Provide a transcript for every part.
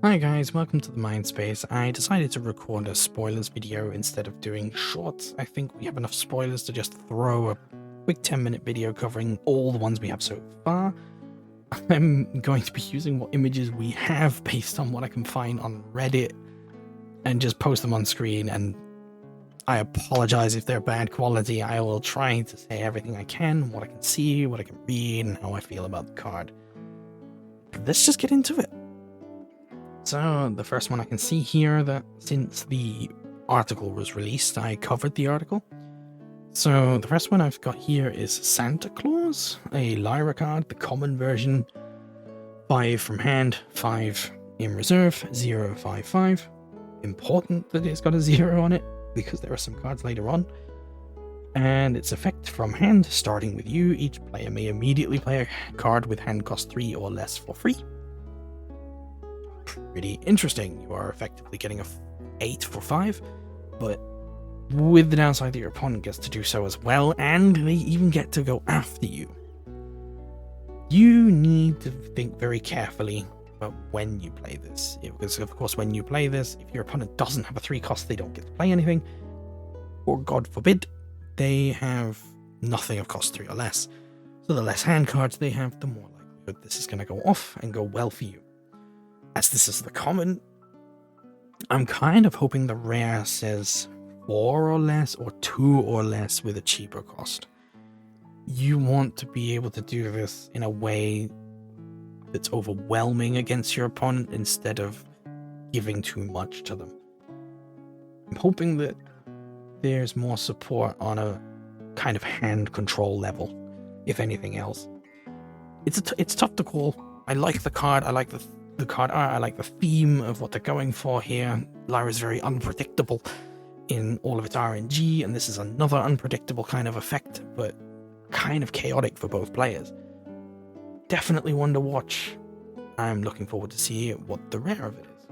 Hi guys, welcome to the Mindspace. I decided to record a spoilers video instead of doing shorts. I think we have enough spoilers to just throw a quick 10-minute video covering all the ones we have so far. I'm going to be using what images we have based on what I can find on Reddit and just post them on screen, and I apologize if they're bad quality. I will try to say everything I can, what I can see, what I can read, and how I feel about the card. Let's just get into it. So the first one I can see here, that since the article was released, I covered the article. So the first one I've got here is Santa Claus, a Lyra card, the common version. 5 from hand, 5 in reserve, 0, 5, 5. Important that it's got a 0 on it, because there are some cards later on. And its effect from hand, starting with you, each player may immediately play a card with hand cost 3 or less for free. Pretty interesting. You are effectively getting a 8 for 5, but with the downside that your opponent gets to do so as well, and they even get to go after you. You need to think very carefully about when you play this, because of course when you play this, if your opponent doesn't have a 3 cost, they don't get to play anything, or God forbid, they have nothing of cost 3 or less. So the less hand cards they have, the more likelihood this is going to go off and go well for you. As this is the common, I'm kind of hoping the rare says 4 or less or 2 or less with a cheaper cost. You want to be able to do this in a way that's overwhelming against your opponent instead of giving too much to them. I'm hoping that there's more support on a kind of hand control level, if anything else. It's tough to call. I like the card, I like the card art, I like the theme of what they're going for here. Lyra's very unpredictable in all of its RNG, and this is another unpredictable kind of effect, but kind of chaotic for both players. Definitely one to watch. I'm looking forward to see what the rare of it is.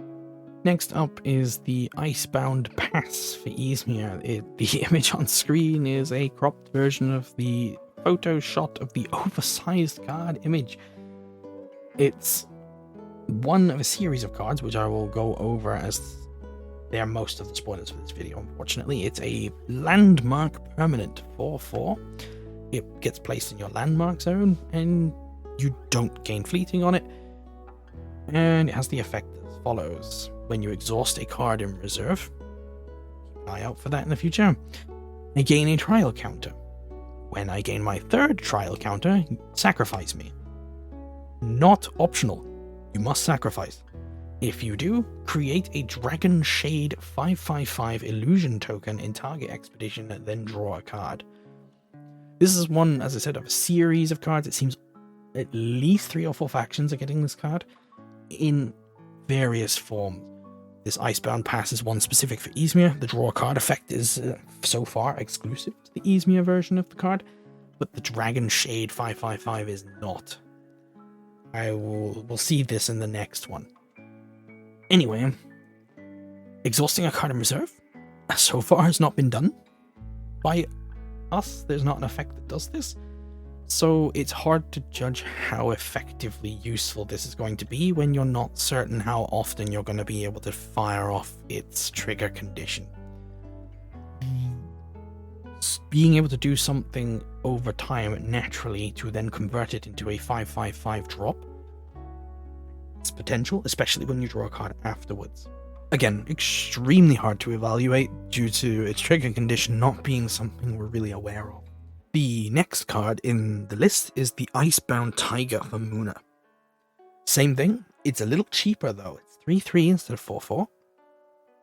Next up is the Icebound Pass for Izmir. The image on screen is a cropped version of the photo shot of the oversized card image. It's one of a series of cards which I will go over as they are most of the spoilers for this video, unfortunately. It's a landmark permanent 4/4. It gets placed in your landmark zone and you don't gain fleeting on it, and it has the effect as follows. When you exhaust a card in reserve, keep an eye out for that in the future, I gain a trial counter. When I gain my 3rd trial counter, sacrifice me. Not optional. You must sacrifice. If you do, create a Dragon Shade 5/5/5 illusion token in target expedition and then draw a card. This is one, as I said, of a series of cards. It seems at least 3 or 4 factions are getting this card in various forms. This Icebound Pass is one specific for Izmir. The draw card effect is so far exclusive to the Izmir version of the card, but the Dragon Shade 5/5/5 is not. We'll see this in the next one. Anyway, exhausting a card in reserve so far has not been done by us. There's not an effect that does this, so it's hard to judge how effectively useful this is going to be when you're not certain how often you're going to be able to fire off its trigger condition. Being able to do something over time naturally to then convert it into a 5/5/5 drop, it's potential, especially when you draw a card afterwards. Again, extremely hard to evaluate due to its trigger condition not being something we're really aware of. The next card in the list is the Icebound Taiga for Mauna. Same thing, it's a little cheaper though, it's 3/3 instead of 4/4.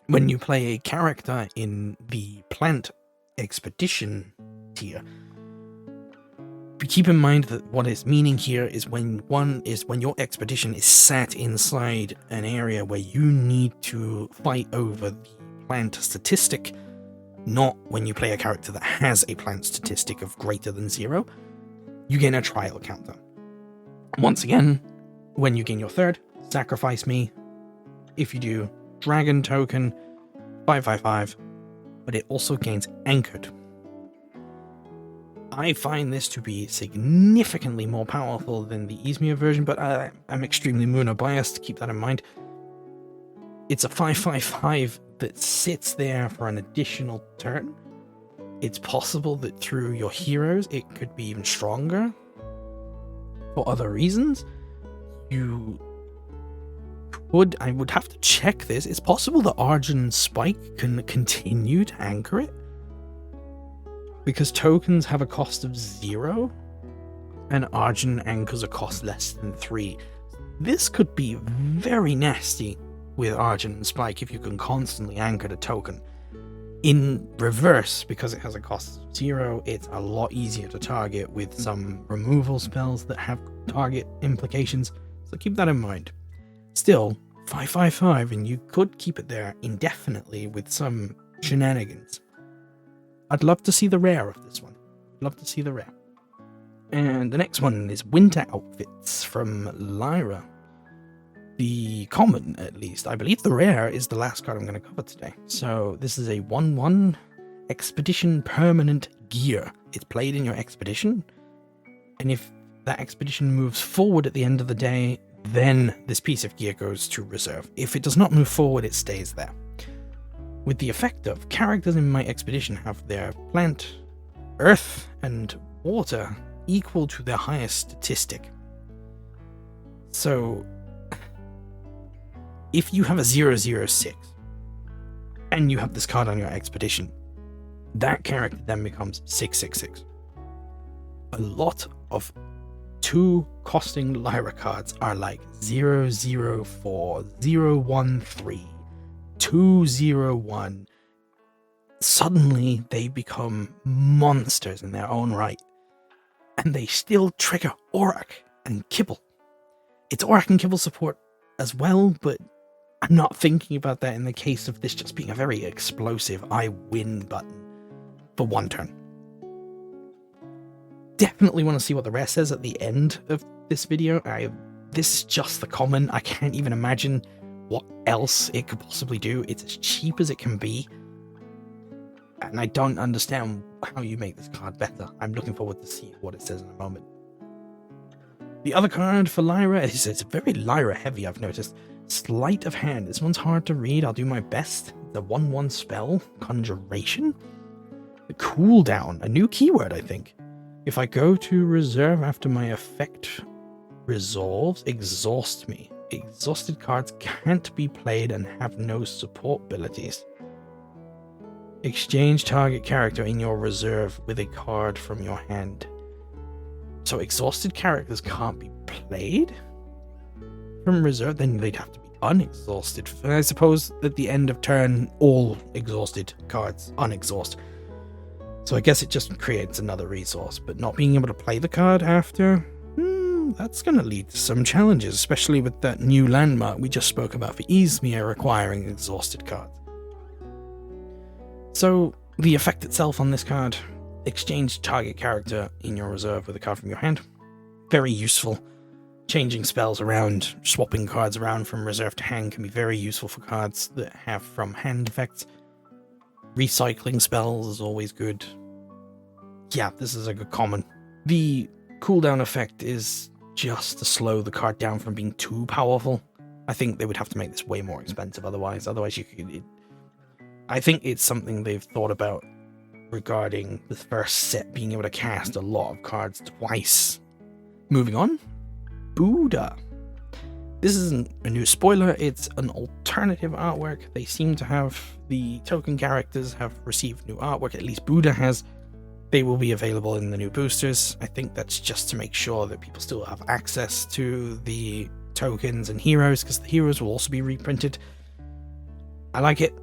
When you play a character in the plant expedition tier, keep in mind that what it's meaning here is when your expedition is sat inside an area where you need to fight over the plant statistic, not when you play a character that has a plant statistic of greater than 0, you gain a trial counter. Once again, when you gain your 3rd, sacrifice me. If you do, dragon token, 5/5/5, but it also gains anchored. I find this to be significantly more powerful than the Izmir version, but I'm extremely Mauna biased, keep that in mind. it's a 5/5/5 that sits there for an additional turn. It's possible that through your heroes it could be even stronger for other reasons. I would have to check this. It's possible that Argent and Spike can continue to anchor it, because tokens have a cost of 0 and Argent anchors a cost less than 3. This could be very nasty with Argent and Spike if you can constantly anchor the token. In reverse, because it has a cost of 0, it's a lot easier to target with some removal spells that have target implications, so keep that in mind. Still, 5/5/5, and you could keep it there indefinitely with some shenanigans. I'd love to see the rare of this one. Love to see the rare. And the next one is Winter Outfits from Lyra. The common, at least. I believe the rare is the last card I'm going to cover today. So this is a 1/1 Expedition Permanent Gear. It's played in your expedition, and if that expedition moves forward at the end of the day, then this piece of gear goes to reserve. If it does not move forward, it stays there. With the effect of characters in my expedition have their plant, earth, and water equal to their highest statistic. So if you have a 0/0/6 and you have this card on your expedition, that character then becomes 6/6/6. A lot of 2 costing Lyra cards are like 0/0/4, 0/1/3, 2/0/1. Suddenly they become monsters in their own right, and they still trigger Aurak and Kibble. It's Aurak and Kibble support as well, but I'm not thinking about that in the case of this just being a very explosive I win button for 1 turn. Definitely want to see what the rare says at the end of this video. This is just the common. I can't even imagine what else it could possibly do. It's as cheap as it can be, and I don't understand how you make this card better. I'm looking forward to see what it says in a moment. The other card for Lyra is it's very Lyra heavy, I've noticed. Sleight of Hand. This one's hard to read. I'll do my best. The 1/1 spell, Conjuration. The cooldown, a new keyword, I think. If I go to reserve after my effect resolves, exhaust me. Exhausted cards can't be played and have no support abilities. Exchange target character in your reserve with a card from your hand. So exhausted characters can't be played from reserve, then they'd have to be unexhausted. I suppose at the end of turn, all exhausted cards unexhaust. So I guess it just creates another resource, but not being able to play the card after, that's going to lead to some challenges, especially with that new landmark we just spoke about for Izmir requiring exhausted cards. So the effect itself on this card, exchange target character in your reserve with a card from your hand. Very useful. Changing spells around, swapping cards around from reserve to hand can be very useful for cards that have from hand effects. Recycling spells is always good. Yeah, this is a good common. The cooldown effect is just to slow the card down from being too powerful. I think they would have to make this way more expensive otherwise. You could... I think it's something they've thought about regarding the first set being able to cast a lot of cards twice. Moving on. Buddha. This isn't a new spoiler, it's an alternative artwork. They seem to have, the token characters have received new artwork, at least Buddha has. They will be available in the new boosters. I think that's just to make sure that people still have access to the tokens and heroes, because the heroes will also be reprinted. I like it.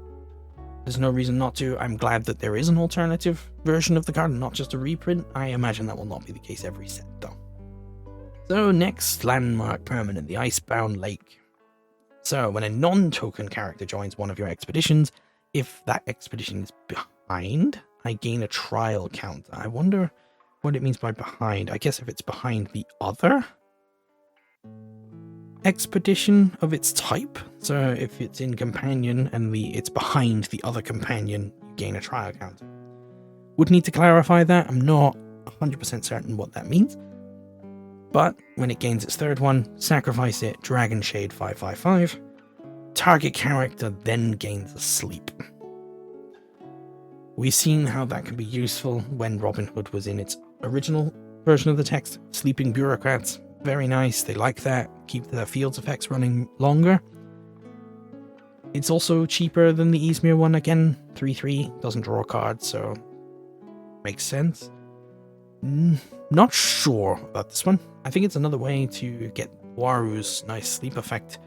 There's no reason not to. I'm glad that there is an alternative version of the card, not just a reprint. I imagine that will not be the case every set, though. So next, landmark permanent, the Icebound Lake. So when a non-token character joins one of your expeditions, if that expedition is behind, I gain a trial counter. I wonder what it means by behind. I guess if it's behind the other expedition of its type. So if it's in companion and it's behind the other companion, you gain a trial counter. Would need to clarify that. I'm not 100% certain what that means. But when it gains its third one, sacrifice it, Dragon Shade 5/5/5. target character then gains a sleep. We've seen how that can be useful when Robin Hood was in its original version of the text. Sleeping bureaucrats, very nice, they like that, keep their fields effects running longer. It's also cheaper than the Izmir one again, 3/3, doesn't draw a card, so makes sense. Not sure about this one. I think it's another way to get Waru's nice sleep effect,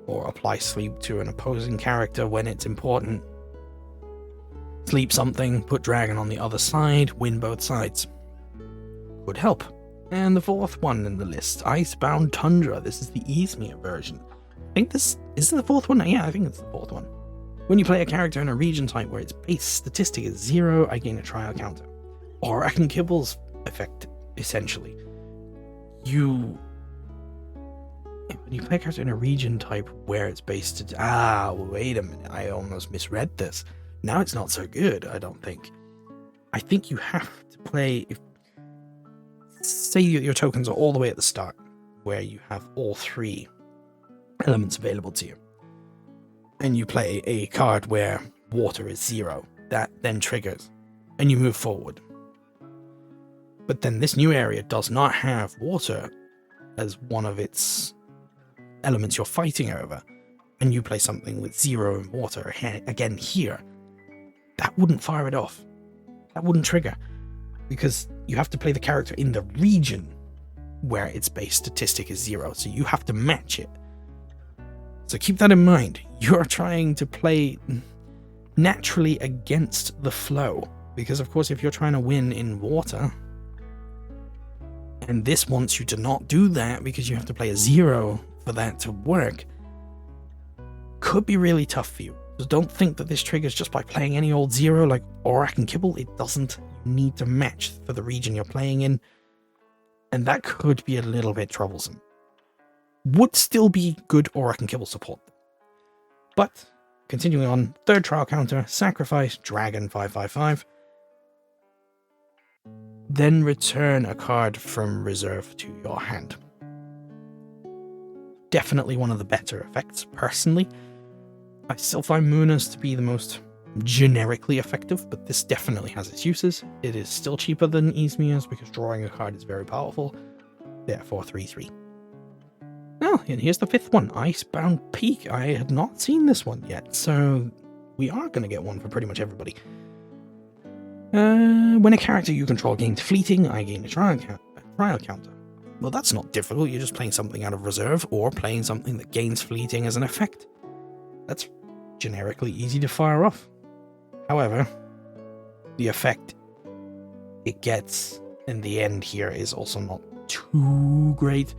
or apply sleep to an opposing character when it's important. Sleep something, put dragon on the other side, win both sides. Could help. And the fourth one in the list, Icebound Tundra. This is the Izmir version. I think this is the fourth one. Yeah, I think it's the fourth one. When you play a character in a region type where its base statistic is 0, I gain a trial counter. Or Kibble's effect, essentially. When you play a character in a region type where it's based... wait a minute, I almost misread this. Now it's not so good, I don't think. I think you have to play... Say your tokens are all the way at the start, where you have all 3 elements available to you. And you play a card where water is 0. That then triggers, and you move forward. But then this new area does not have water as one of its elements you're fighting over, and you play something with 0 and water again here. That wouldn't fire it off. That wouldn't trigger, because you have to play the character in the region where its base statistic is 0, so you have to match it. So keep that in mind. You're trying to play naturally against the flow, because of course if you're trying to win in water, and this wants you to not do that because you have to play a 0 for that to work, could be really tough for you. So don't think that this triggers just by playing any old 0 like Aurak and Kibble. It doesn't. You need to match for the region you're playing in, and that could be a little bit troublesome. Would still be good Aurak and Kibble support. But, continuing on, third trial counter, sacrifice, dragon 5/5/5. Then return a card from reserve to your hand. Definitely one of the better effects, personally. I still find Muna's to be the most generically effective, but this definitely has its uses. It is still cheaper than Izmir's because drawing a card is very powerful. Therefore 3/3. Well, and here's the fifth one, Icebound Peak. I had not seen this one yet, so we are going to get one for pretty much everybody. When a character you control gains fleeting, I gain a trial counter. Well, that's not difficult. You're just playing something out of reserve or playing something that gains fleeting as an effect. That's generically easy to fire off. However, the effect it gets in the end here is also not too great.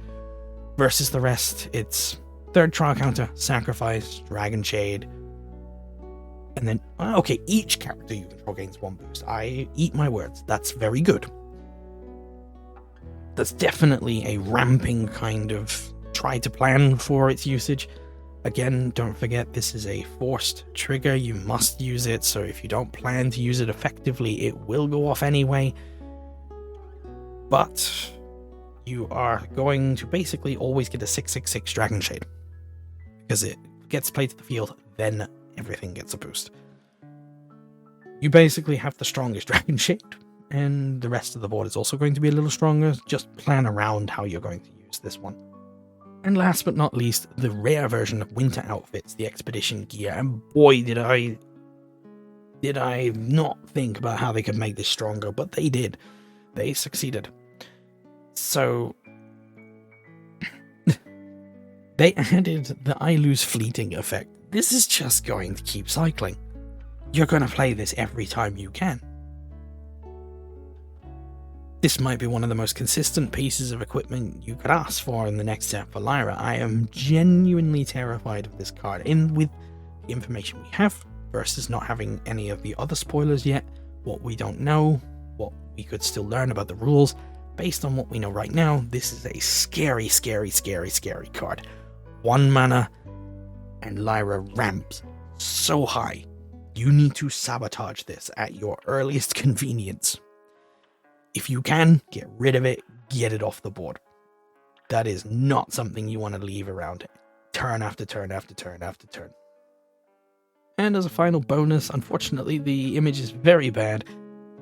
Versus the rest, it's third trial counter, sacrifice, dragon shade, and then, okay, each character you control gains 1 boost. I eat my words. That's very good. That's definitely a ramping kind of try to plan for its usage. Again, don't forget this is a forced trigger. You must use it, so if you don't plan to use it effectively, it will go off anyway. But you are going to basically always get a 6/6/6 Dragon Shade. Because it gets played to the field, then everything gets a boost. You basically have the strongest Dragon Shade, and the rest of the board is also going to be a little stronger. Just plan around how you're going to use this one. And last but not least, the rare version of winter outfits, the expedition gear. And boy, did I not think about how they could make this stronger, but they did. They succeeded. So they added the I lose fleeting effect. This is just going to keep cycling. You're going to play this every time you can. This might be one of the most consistent pieces of equipment you could ask for in the next set for Lyra. I am genuinely terrified of this card. With the information we have versus not having any of the other spoilers yet, what we don't know, what we could still learn about the rules, based on what we know right now, this is a scary, scary, scary, scary card. 1 mana, and Lyra ramps so high. You need to sabotage this at your earliest convenience. If you can, get rid of it, get it off the board. That is not something you want to leave around turn after turn after turn after turn. And as a final bonus, unfortunately, the image is very bad.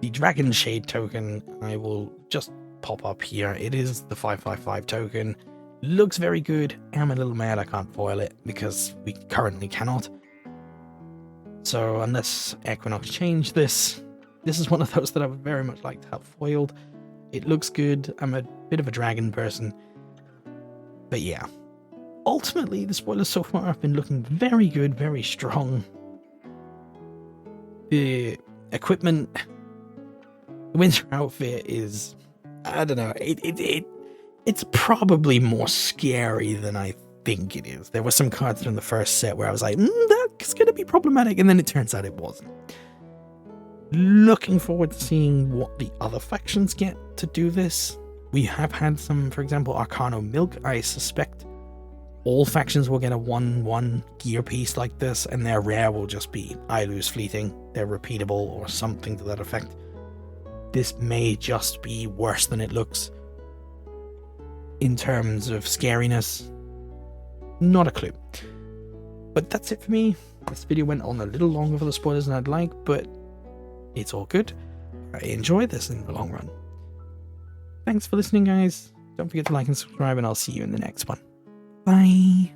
The Dragon Shade token, I will just pop up here. It is the 555 token. Looks very good. I'm a little mad I can't foil it because we currently cannot. So unless Equinox change this is one of those that I would very much like to have foiled. It looks good. I'm a bit of a dragon person. But yeah. Ultimately, the spoilers so far have been looking very good, very strong. The equipment, the winter outfit is, I don't know, it's probably more scary than I think it is. There were some cards from the first set where I was like, that's going to be problematic, and then it turns out it wasn't. Looking forward to seeing what the other factions get to do this. We have had some, for example, Arcano Milk. I suspect all factions will get a 1/1 gear piece like this, and their rare will just be I lose fleeting, they're repeatable, or something to that effect. This may just be worse than it looks. In terms of scariness, not a clue. But that's it for me. This video went on a little longer for the spoilers than I'd like, but it's all good. I enjoyed this in the long run. Thanks for listening, guys. Don't forget to like and subscribe, and I'll see you in the next one. Bye.